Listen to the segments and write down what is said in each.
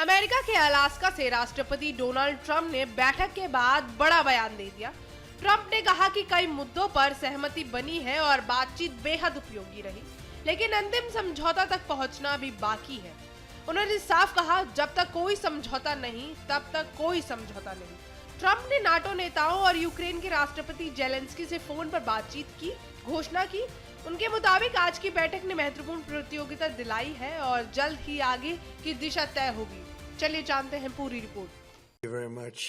America के Alaska से राष्ट्रपति डोनाल्ड ट्रंप ने बैठक के बाद बड़ा बयान दे दिया। ट्रंप ने कहा कि कई मुद्दों पर सहमति बनी है और बातचीत बेहद उपयोगी रही, लेकिन अंतिम समझौता तक पहुंचना अभी बाकी है। उन्होंने साफ कहा, जब तक कोई समझौता नहीं तब तक कोई समझौता नहीं। ट्रंप ने नाटो नेताओं और यूक्रेन के राष्ट्रपति जेलेंस्की से फोन पर बातचीत की घोषणा की। उनके मुताबिक आज की बैठक ने महत्वपूर्ण प्रतियोगिता दिलाई है और जल्द ही आगे की दिशा तय होगी। चलिए जानते हैं पूरी report. Thank you very much,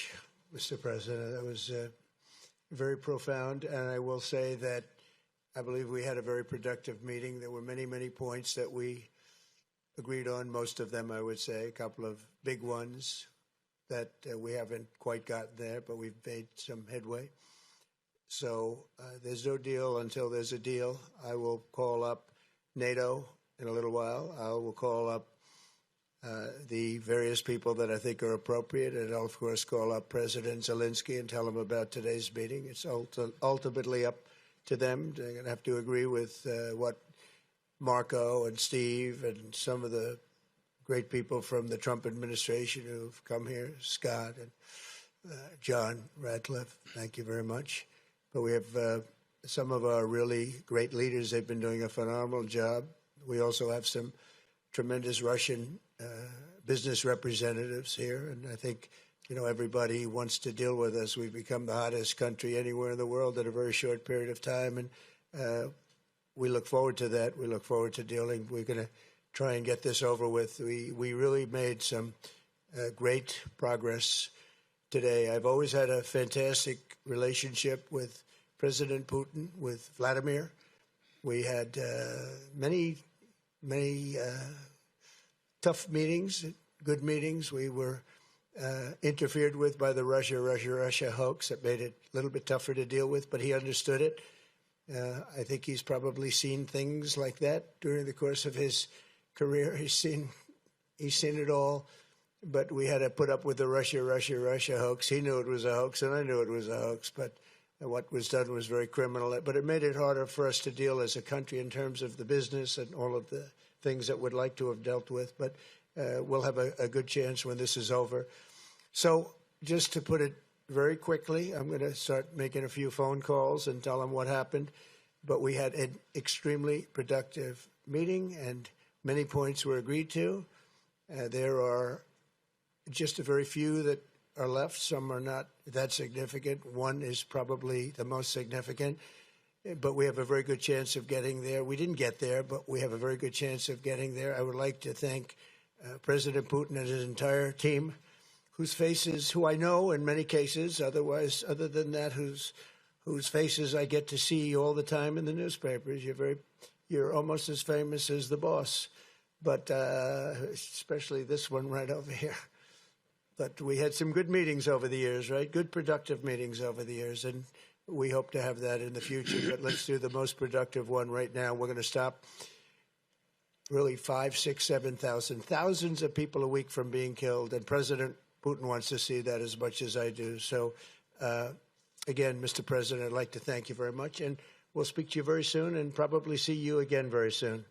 Mr. President. That was very profound, and I will say that I believe we had a very productive meeting. There were many points that we agreed on. Most of them, I would say, a couple of big ones that we haven't quite gotten there, but we've made some headway. So there's no deal until there's a deal. I will call up NATO in a little while. I will call up the various people that I think are appropriate, and I'll, of course, call up President Zelenskyy and tell him about today's meeting. It's ultimately up to them. They're going to have to agree with what Marco and Steve and some of the great people from the Trump administration who've come here, Scott and John Radcliffe, thank you very much. But we have some of our really great leaders. They've been doing a phenomenal job. We also have some tremendous Russian business representatives here, and I think, you know, everybody wants to deal with us. We've become the hottest country anywhere in the world in a very short period of time, and we look forward to that. We look forward to dealing. We're going to try and get this over with. We really made some great progress today. I've always had a fantastic relationship with President Putin, with Vladimir. We had many tough meetings, good meetings. We were interfered with by the Russia hoax. That made it a little bit tougher to deal with, but he understood it. I think he's probably seen things like that during the course of his career. He's seen it all, but we had to put up with the Russia hoax. He knew it was a hoax, and I knew it was a hoax, but what was done was very criminal. But it made it harder for us to deal as a country in terms of the business and all of the things that we'd like to have dealt with. But we'll have a good chance when this is over. So just to put it very quickly, I'm going to start making a few phone calls and tell them what happened. But we had an extremely productive meeting, and many points were agreed to. There are just a very few that are left. Some are not that significant. One is probably the most significant, but we have a very good chance of getting there. We didn't get there, but we have a very good chance of getting there. I would like to thank President Putin and his entire team, whose faces, who I know in many cases, other than that, whose faces I get to see all the time in the newspapers. You're almost as famous as the boss, but especially this one right over here. But we had some good meetings over the years, right? Good, productive meetings over the years, and we hope to have that in the future. But let's do the most productive one right now. We're going to stop really 5, 6, 7,000, thousands of people a week from being killed, and President Putin wants to see that as much as I do. So, again, Mr. President, I'd like to thank you very much, and we'll speak to you very soon and probably see you again very soon.